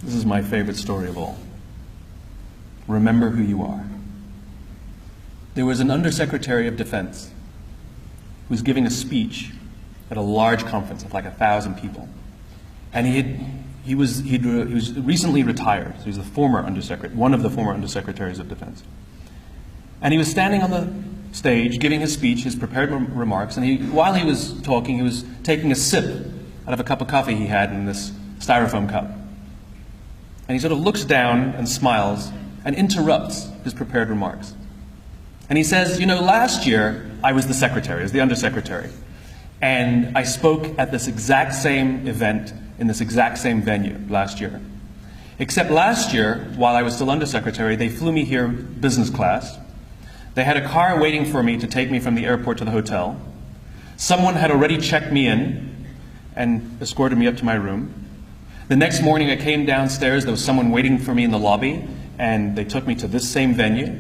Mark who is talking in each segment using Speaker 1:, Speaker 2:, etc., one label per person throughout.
Speaker 1: This is my favorite story of all. Remember who you are. There was an Undersecretary of Defense who was giving a speech at a large conference of like 1,000 people. And he was recently retired. So he was the former undersecretary, one of the former Undersecretaries of Defense. And he was standing on the stage giving his speech, his prepared remarks, and while he was talking, he was taking a sip out of a cup of coffee he had in this styrofoam cup. And he sort of looks down and smiles and interrupts his prepared remarks. And he says, you know, last year I was the secretary, as the undersecretary, and I spoke at this exact same event in this exact same venue last year. Except last year, while I was still undersecretary, they flew me here business class. They had a car waiting for me to take me from the airport to the hotel. Someone had already checked me in and escorted me up to my room. The next morning I came downstairs, there was someone waiting for me in the lobby, and they took me to this same venue.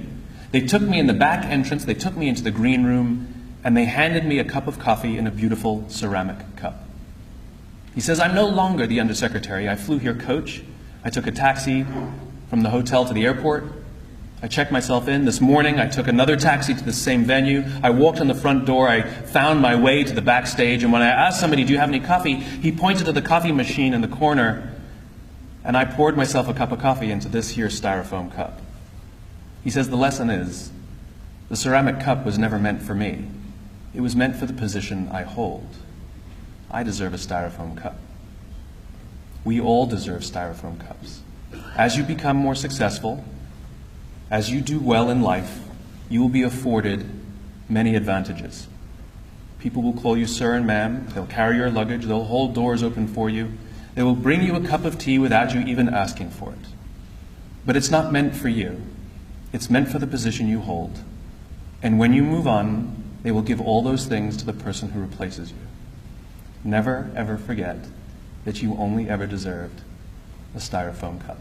Speaker 1: They took me in the back entrance, they took me into the green room, and they handed me a cup of coffee in a beautiful ceramic cup. He says, I'm no longer the undersecretary. I flew here coach. I took a taxi from the hotel to the airport. I checked myself in. This morning, I took another taxi to the same venue. I walked in the front door. I found my way to the backstage. And when I asked somebody, do you have any coffee? He pointed to the coffee machine in the corner. And I poured myself a cup of coffee into this here styrofoam cup. He says, the lesson is, the ceramic cup was never meant for me. It was meant for the position I hold. I deserve a styrofoam cup. We all deserve styrofoam cups. As you become more successful, as you do well in life, you will be afforded many advantages. People will call you sir and ma'am. They'll carry your luggage. They'll hold doors open for you. They will bring you a cup of tea without you even asking for it. But it's not meant for you. It's meant for the position you hold. And when you move on, they will give all those things to the person who replaces you. Never, ever forget that you only ever deserved a styrofoam cup.